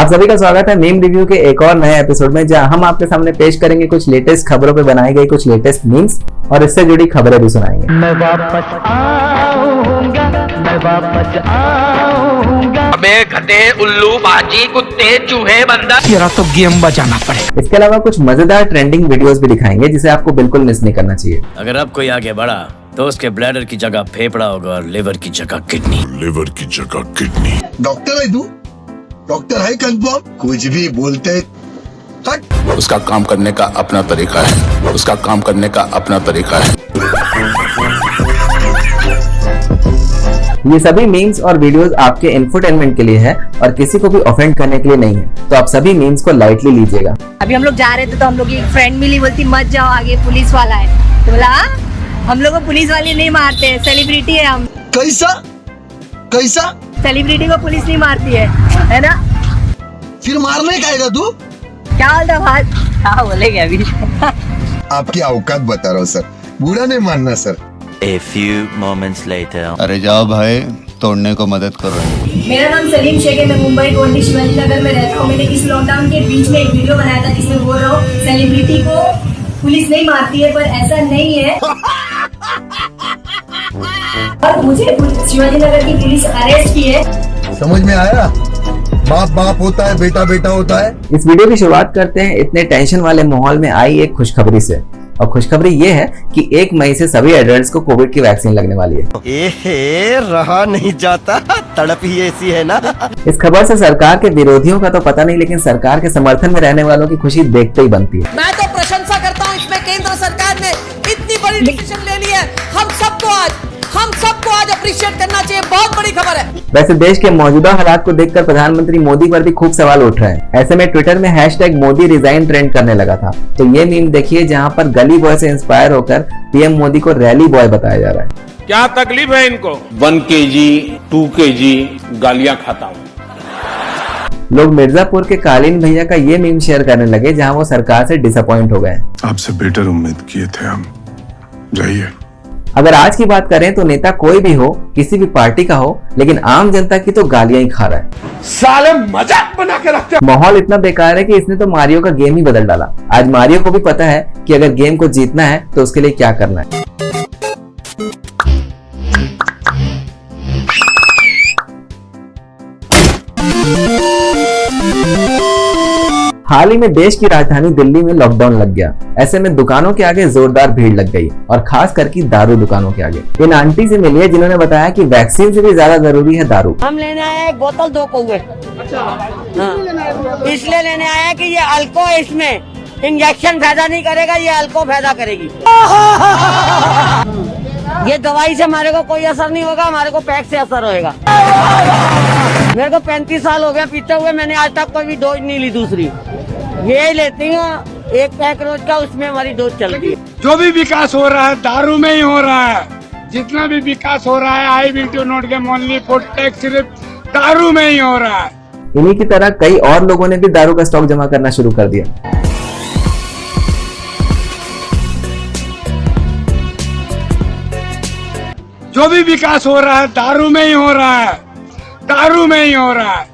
आप सभी का स्वागत है मीम रिव्यू के एक और नए एपिसोड में, जहां हम आपके सामने पेश करेंगे कुछ लेटेस्ट खबरों पे बनाई गई कुछ लेटेस्ट मीम्स और इससे जुड़ी खबरें भी सुनाएंगे। मैं वापस आऊंगा, मैं वापस आऊंगा। अबे गधे, उल्लू, बाजी, कुत्ते, चूहे, बंदर, तेरा तो गेम बजाना पड़े। इसके अलावा कुछ मजेदार ट्रेंडिंग वीडियोस भी दिखाएंगे जिसे आपको बिल्कुल मिस नहीं करना चाहिए। अगर अब कोई आगे बढ़ा तो उसके ब्लैडर की जगह फेफड़ा होगा और लिवर की जगह किडनी। डॉक्टर है तू? डॉक्टर है कंफर्म? कुछ भी बोलते हट। उसका काम करने का अपना तरीका है। ये सभी मीम्स और वीडियोस आपके इंफोटेनमेंट के लिए है और किसी को भी ऑफेंड करने के लिए नहीं है, तो आप सभी मीम्स को लाइटली लीजिएगा। अभी हम लोग जा रहे थे तो हम लोग की एक फ्रेंड मिली, बोलती मत जाओ आगे पुलिस वाला है। तो बोला हम लोग को पुलिस वाले नहीं मारते, सेलिब्रिटी है हम। कैसा सेलिब्रिटी को पुलिस नहीं मारती है ना? फिर मारने का आएगा तू? क्या बोलता बात? हाँ बोलेंगे अभी। आपकी औकात बता रहा हूँ सर, बुरा नहीं मानना sir. A few moments later. अरे जाओ भाई, तोड़ने को मदद करो। मेरा नाम सलीम शेख है, मैं मुंबई गोंडी शिवाजी नगर में रहता हूँ। मैंने इस लॉकडाउन के बीच में एक वीडियो बनाया था जिसमें बोल रहा हूँ सेलिब्रिटी को पुलिस नहीं मारती है, पर ऐसा नहीं है। और मुझे शिवाजी नगर की पुलिस अरेस्ट की है। समझ में आया? बाप बाप होता है, बेटा बेटा होता है। इस वीडियो की शुरुआत करते हैं इतने टेंशन वाले माहौल में आई एक खुशखबरी से, और खुशखबरी ये है कि 1 मई से सभी एडल्ट्स को कोविड की वैक्सीन लगने वाली है। रहा नहीं जाता, तड़प ही ऐसी है ना। इस खबर से सरकार के विरोधियों का तो पता नहीं, लेकिन सरकार के समर्थन में रहने वालों की खुशी देखते ही बनती है। मैं तो प्रशंसा करता हूँ इसमें केंद्र सरकार ने इतनी बड़ी डिसीजन ले ली है। हम सबको आज अप्रिशिएट करना चाहिए, बहुत बड़ी खबर है। वैसे देश के मौजूदा हालात को देखकर प्रधानमंत्री मोदी पर भी खूब सवाल उठ रहे हैं। ऐसे में ट्विटर में #मोदी रिजाइन ट्रेंड करने लगा था। तो ये मीम देखिए जहां पर गली बॉय से इंस्पायर होकर पीएम मोदी को रैली बॉय बताया जा रहा है। क्या तकलीफ है इनको? 1 kg 2 kg गालियां खाता हूँ। लोग मिर्जापुर के कालीन भैया का ये मीम शेयर करने लगे जहां वो सरकार से डिसअपॉइंट हो गए। आपसे बेटर उम्मीद किए थे हम, जाइए। अगर आज की बात करें तो नेता कोई भी हो, किसी भी पार्टी का हो, लेकिन आम जनता की तो गालियां ही खा रहा है। साले मजाक बना के रखते हैं। माहौल इतना बेकार है कि इसने तो मारियो का गेम ही बदल डाला। आज मारियो को भी पता है कि अगर गेम को जीतना है तो उसके लिए क्या करना है। हाल ही में देश की राजधानी दिल्ली में लॉकडाउन लग गया। ऐसे में दुकानों के आगे जोरदार भीड़ लग गई, और खास करके दारू दुकानों के आगे। इन आंटी से मिलिए जिन्होंने बताया कि वैक्सीन से भी ज्यादा जरूरी है दारू। हम लेने आए एक बोतल 2 कौवे। इसलिए लेने आए कि ये अल्को, इसमें इंजेक्शन फायदा नहीं करेगा, ये अल्को फायदा करेगी। ये दवाई से हमारे को कोई असर नहीं होगा, हमारे को पैक से असर होएगा। मेरे को 35 साल हो गया पीते हुए, मैंने आज तक कोई भी डोज नहीं ली दूसरी। ये लेती हूँ 1 पैक रोज का, उसमें हमारी डोज चलती है। जो भी विकास हो रहा है दारू में ही हो रहा है। जितना भी विकास हो रहा है I will do not game only for tax, सिर्फ दारू में ही हो रहा है। इन्हीं की तरह कई और लोगों ने भी दारू का स्टॉक जमा करना शुरू कर दिया। जो भी विकास हो रहा है दारू में ही हो रहा है, दारू में ही हो रहा है।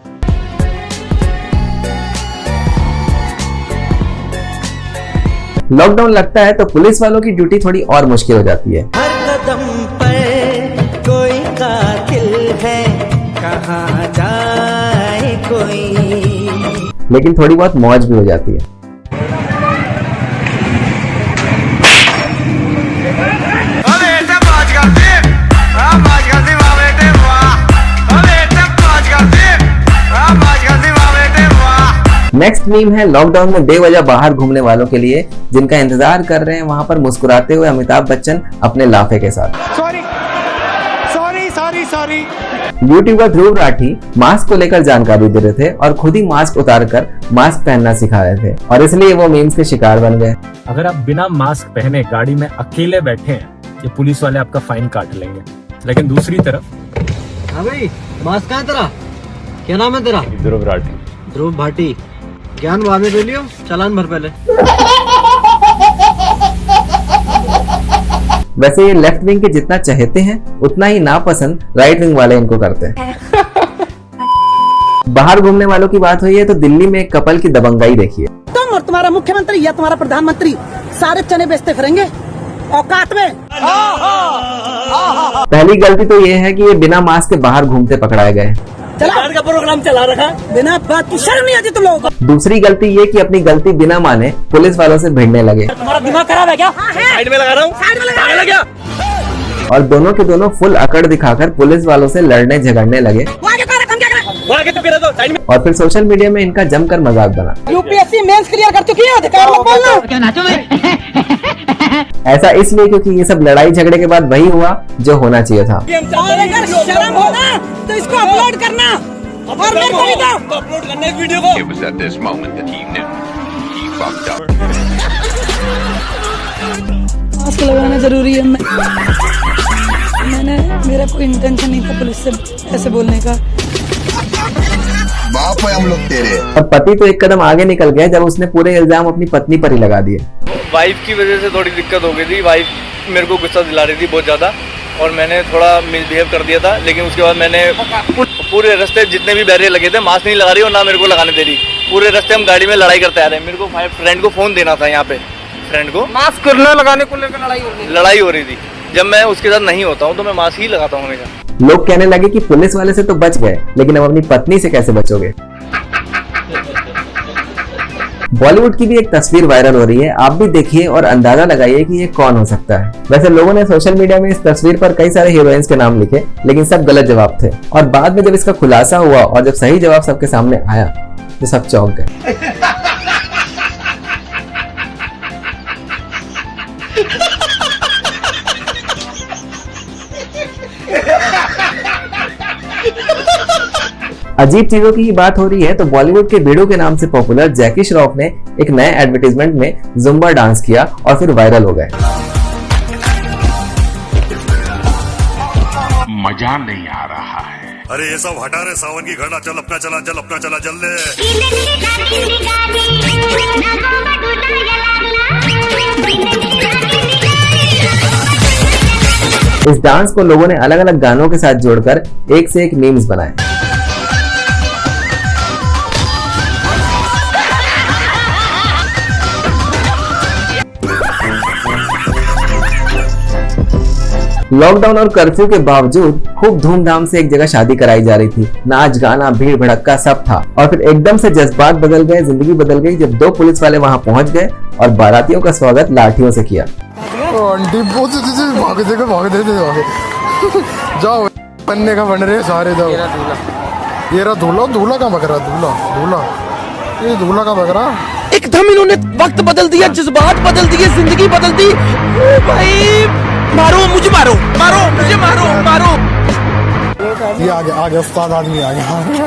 लॉकडाउन लगता है तो पुलिस वालों की ड्यूटी थोड़ी और मुश्किल हो जाती है। हर कदम पर कोई कातिल है, कहाँ जाए कोई। लेकिन थोड़ी बहुत मौज भी हो जाती है। नेक्स्ट मीम है लॉकडाउन में बेवजह बाहर घूमने वालों के लिए, जिनका इंतजार कर रहे हैं वहां पर मुस्कुराते हुए अमिताभ बच्चन अपने लाफे के साथ। Sorry. YouTuber Dhruv Rathee mask को लेकर जानकारी दे रहे थे और खुद ही मास्क उतारकर मास्क पहनना सिखा रहे थे, और इसलिए वो मीम्स के शिकार बन गए। अगर आप बिना मास्क पहने गाड़ी में अकेले बैठे हैं, ये पुलिस वाले आपका फाइन काट लेंगे। लेकिन दूसरी तरफ, हाँ भाई, मास्क कहाँ तेरा? क्या नाम है तेरा? ध्रुव राठी। ध्रुव भाटी। ज्ञान बाद में दे लियो, चालान भर पहले। वैसे ये लेफ्ट विंग के जितना चाहते हैं उतना ही नापसंद राइट विंग वाले इनको करते हैं। बाहर घूमने वालों की बात हुई है तो दिल्ली में एक कपल की दबंगाई देखिए। तुम और तुम्हारा मुख्यमंत्री या तुम्हारा प्रधानमंत्री सारे चने बेचते फिरेंगे औकात में। पहली गलती तो ये है कि ये बिना मास्क के बाहर घूमते पकड़ाए गए। का प्रोग्राम चला रखा बिना बात की शर्म नहीं आती तुम लोगों को। दूसरी गलती ये कि अपनी गलती बिना माने पुलिस वालों से भिड़ने लगे। तुम्हारा दिमाग खराब है क्या? साइड में लगा रहा हूँ, साइड में लगा क्या? और दोनों के दोनों फुल अकड़ दिखाकर पुलिस वालों से लड़ने झगड़ने लगे। और फिर सोशल मीडिया में इनका जमकर मजाक बना। यूपीएससी मेंस क्लियर कर चुकी है, अधिकार मत बोलना। ऐसा इसलिए क्योंकि ये सब लड़ाई झगड़े के बाद वही हुआ जो होना चाहिए था। और अगर शर्म हो ना तो इसको अपलोड करना और मेरे को भी दो अपलोड करना इस वीडियो को। It was at this moment that he knew he fucked up. Mask लगाना जरूरी है। मैंने मेरा कोई इंटेंशन नहीं था पुलिस से ऐसे बोलने का। बाप है हम लोग तेरे। और पति तो एक कदम आगे निकल गया जब उसने पूरे इल्जाम अपनी पत्नी पर ही लगा दिए। वाइफ की वजह से थोड़ी दिक्कत हो गई थी। वाइफ मेरे को गुस्सा दिला रही थी बहुत ज़्यादा और मैंने थोड़ा मिसबिहेव कर दिया था। लेकिन उसके बाद मैंने पूरे रास्ते जितने भी बैरियर लगे थे मास्क नहीं लगा रही और ना मेरे को लगाने दे रही। पूरे रास्ते हम गाड़ी में लड़ाई करते आ रहे हैं। मेरे को फ्रेंड को फ़ोन देना था, यहाँ पे फ्रेंड को मास्क करना लगाने को लेकर लड़ाई हो रही थी। जब मैं उसके साथ नहीं होता हूँ तो मैं मास्क ही लगाता हूँ हमेशा। लोग कहने लगे कि पुलिस वाले से तो बच गए लेकिन अब अपनी पत्नी से कैसे बचोगे। बॉलीवुड की भी एक तस्वीर वायरल हो रही है, आप भी देखिए और अंदाजा लगाइए कि ये कौन हो सकता है। वैसे लोगों ने सोशल मीडिया में इस तस्वीर पर कई सारे हीरोइंस के नाम लिखे लेकिन सब गलत जवाब थे। और बाद में जब इसका खुलासा हुआ और जब सही जवाब सबके सामने आया तो सब चौंक गए। अजीब चीजों की बात हो रही है तो बॉलीवुड के भिड़ू के नाम से पॉपुलर जैकी श्रॉफ ने एक नए एडवर्टीजमेंट में जुम्बा डांस किया और फिर वायरल हो गए। मजा नहीं आ रहा है। अरे ये सब हटा रे सावन की घड़ा, चल अपना चला चल अपना चला चल ले। इस डांस को लोगों ने अलग अलग गानों के साथ जोड़कर एक से एक मीम्स बनाए। लॉकडाउन और कर्फ्यू के बावजूद खूब धूमधाम से एक जगह शादी कराई जा रही थी। नाच गाना भीड़ भड़क्का सब था और फिर एकदम से जज्बात बदल गए, जिंदगी बदल गई जब दो पुलिस वाले वहां पहुंच गए और बारातियों का स्वागत लाठियों से किया। जाओ बनने का बन रहे सारे जाओ। ये रहा दूल्हा, दूल्हा का बकरा, दूल्हा ये दूल्हा का बकरा। एकदम इन्होंने वक्त बदल दिया, जज्बात बदल दिए, जिंदगी बदल दी। ओ भाई मारो मुझे, मारो मुझे, मारो। ये आगे उस्ताद आदमी आ गया,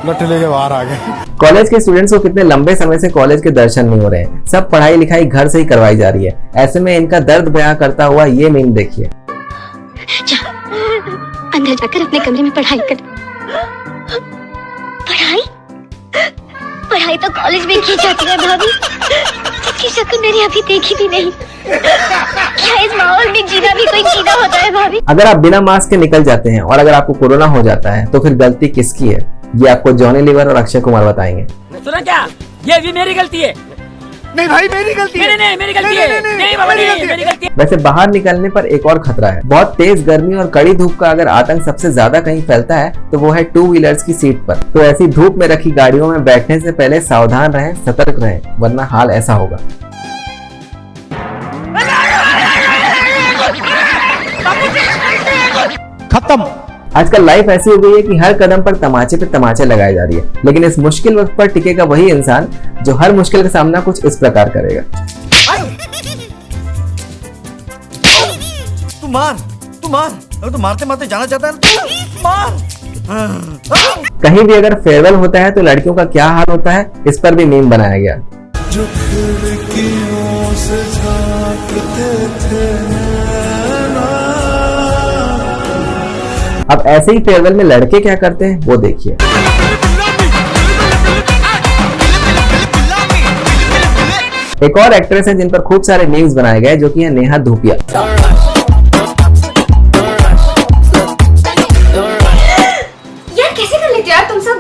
लट्ठे लेके बाहर आ गए। कॉलेज के स्टूडेंट्स को कितने लंबे समय से कॉलेज के दर्शन नहीं हो रहे हैं। सब पढ़ाई लिखाई घर से ही करवाई जा रही है। ऐसे में इनका दर्द बयां करता हुआ ये मीम देखिए। अंदर जाकर अपने कमरे में पढ़ाई कर। पढ़ाई तो कॉलेज में की जाती है भाभी, जिसकी शक्ल मैंने अभी देखी भी नहीं। क्या इस माहौल में जीना भी कोई सीधा होता है भाभी? अगर आप बिना मास्क के निकल जाते हैं और अगर आपको कोरोना हो जाता है तो फिर गलती किसकी है, ये आपको जॉनी लीवर और अक्षय कुमार बताएंगे। सुना क्या? ये भी मेरी गलती है। नहीं भाई मेरी गलती है। नहीं मेरी गलती है। नहीं बाबा नहीं मेरी गलती है। वैसे बाहर निकलने पर एक और खतरा है। बहुत तेज गर्मी और कड़ी धूप का अगर आतंक सबसे ज्यादा कहीं फैलता है तो वो है टू व्हीलर्स की सीट पर। तो ऐसी धूप में रखी गाड़ियों में बैठने से पहले सावधान रहें, सतर्क रहें, वरना हाल ऐसा होगा। खत्म। आजकल लाइफ ऐसी हो गई है कि हर कदम पर तमाचे पे तमाचे लगाई जा रही है, लेकिन इस मुश्किल वक्त पर टिकेगा वही इंसान जो हर मुश्किल का सामना कुछ इस प्रकार करेगा। तू मार तो मारते मारते जाना चाहता है, मार। कहीं भी अगर फेयरवेल होता है तो लड़कियों का क्या हाल होता है, इस पर भी मीम बनाया गया। जो खिड़कियों से झांकते थे अब ऐसे ही फेयरवेल में लड़के क्या करते हैं वो देखिए। एक और एक्ट्रेस है जिन पर खूब सारे मीम्स बनाए गए जो कि है नेहा धूपिया। यार कैसे कर लेते हो यार तुम सब?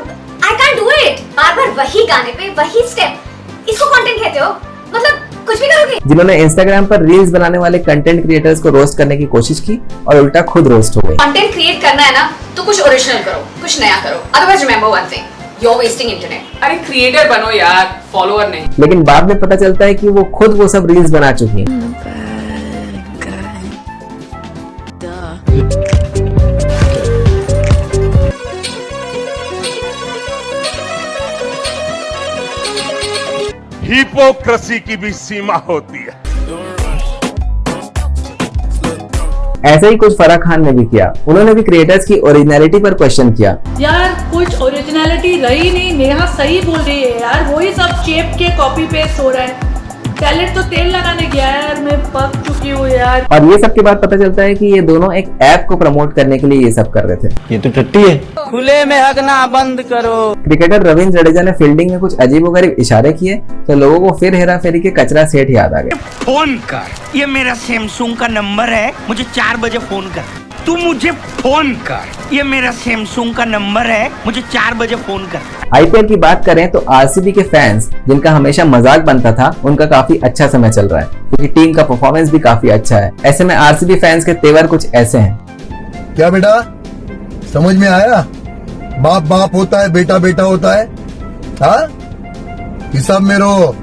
वही गाने पे वही स्टेप, इसको कंटेंट कहते हो? मतलब कुछ भी करोगे? जिन्होंने इंस्टाग्राम पर रील्स बनाने वाले कंटेंट क्रिएटर्स को रोस्ट करने की कोशिश की और उल्टा खुद रोस्ट हो गए। कंटेंट क्रिएट करना है ना तो कुछ ओरिजिनल करो, कुछ नया करो, otherwise remember one thing, you are wasting internet. अरे क्रिएटर बनो यार, फॉलोअर नहीं। लेकिन बाद में पता चलता है कि वो खुद वो सब रील्स बना चुकी हैं। हिपोक्रेसी की भी सीमा होती है। ऐसा ही कुछ फराह खान ने भी किया। उन्होंने भी क्रिएटर्स की ओरिजिनलिटी पर क्वेश्चन किया। यार कुछ ओरिजिनलिटी रही नहीं, नेहा सही बोल रही है यार, वही सब शेप के कॉपी पेस्ट हो रहा है। टैलेंट तो तेल लगाने गया है यार, मैं पक चुकी हूँ यार। और ये सब के बाद पता चलता है कि ये दोनों एक ऐप को प्रमोट करने के लिए ये सब कर रहे थे। ये तो टट्टी है। खुले में हगना बंद करो। क्रिकेटर रविंद्र जडेजा ने फील्डिंग में कुछ अजीबोगरीब इशारे किए तो लोगों को फिर हेरा फेरी के कचरा सेठ याद आ गए। फोन कर, ये मेरा सैमसंग का नंबर है, मुझे 4 बजे फोन कर। तू मुझे फोन कर, ये मेरा सैमसंग का नंबर है, मुझे 4 बजे फोन कर। आईपीएल की बात करें तो आरसीबी के फैंस जिनका हमेशा मजाक बनता था, उनका काफी अच्छा समय चल रहा है क्योंकि टीम का परफॉर्मेंस भी काफी अच्छा है। ऐसे में आरसीबी फैंस के तेवर कुछ ऐसे हैं। क्या बेटा समझ में आया? बाप बाप होता है, बेटा बेटा होता है। हाँ, हिसाब में रहो,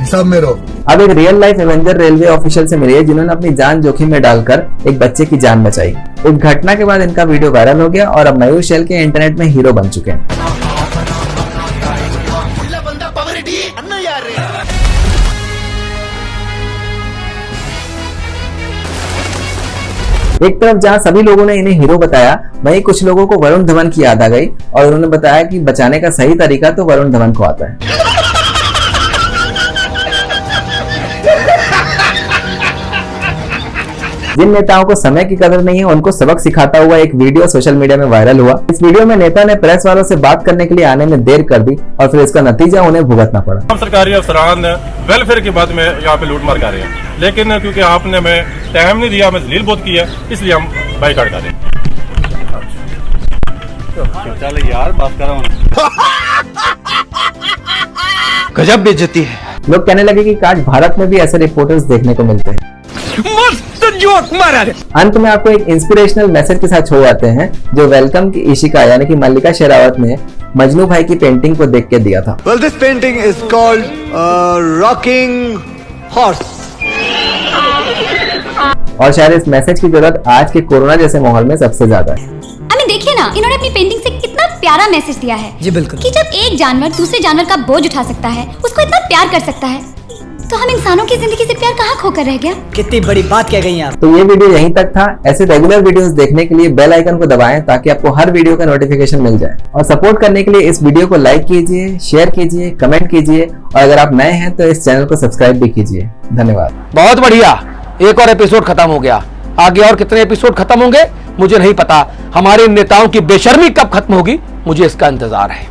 हिसाब में रहो। अब एक real life Avenger railway official से मिले जिन्होंने अपनी जान जोखिम में डालकर एक बच्चे की जान बचाई। इस घटना के बाद इनका वीडियो वायरल हो गया और अब मयूर शैल के इंटरनेट में हीरो बन चुके हैं। एक तरफ जहां सभी लोगों ने इन्हें हीरो बताया, वहीं कुछ लोगों को वरुण धवन की याद आ गई और उन्होंने बताया कि बचाने का सही तरीका तो वरुण धवन को आता है। जिन नेताओं को समय की कदर नहीं है, उनको सबक सिखाता हुआ एक वीडियो सोशल मीडिया में वायरल हुआ। इस वीडियो में नेता ने प्रेस वालों से बात करने के लिए आने में देर कर दी और फिर इसका नतीजा उन्हें भुगतना पड़ा। सरकारी अफसरान वेलफेयर की बात में यहाँ पे लूट मार कर रहे हैं, लेकिन क्योंकि आपने हमें टाइम नहीं दिया, हमें जलील बहुत किया, इसलिए हम बाइकआउट कर रहे हैं। चल यार बात करो। गजब बेइज्जती है। लोग कहने लगे कि काश भारत में भी ऐसे रिपोर्टर्स देखने को मिलते हैं। जोक मारा। अंत में आपको एक इंस्पिरेशनल मैसेज के साथ छोड़ आते हैं जो वेलकम की इशिका यानी कि मल्लिका शेरावत ने मजनू भाई की पेंटिंग को देख के दिया था। Well, this painting is called Rocking Horse. और शायद इस मैसेज की जरूरत आज के कोरोना जैसे माहौल में सबसे ज्यादा है। देखिए ना, इन्होंने अपनी पेंटिंग से कितना प्यारा मैसेज दिया है। जी बिल्कुल। कि जब एक जानवर दूसरे जानवर का बोझ उठा सकता है, उसको इतना प्यार कर सकता है, तो हम इंसानों की जिंदगी से प्यार कहाँ खोकर रह गया। कितनी बड़ी बात कह गई आप। तो ये वीडियो यहीं तक था। ऐसे रेगुलर वीडियोस देखने के लिए बेल आइकन को दबाएं ताकि आपको हर वीडियो का नोटिफिकेशन मिल जाए। और सपोर्ट करने के लिए इस वीडियो को लाइक कीजिए, शेयर कीजिए, कमेंट कीजिए और अगर आप नए हैं तो इस चैनल को सब्सक्राइब भी कीजिए। धन्यवाद। बहुत बढ़िया, एक और एपिसोड खत्म हो गया। आगे और कितने एपिसोड खत्म होंगे मुझे नहीं पता। हमारे नेताओं की बेशर्मी कब खत्म होगी मुझे इसका इंतजार है।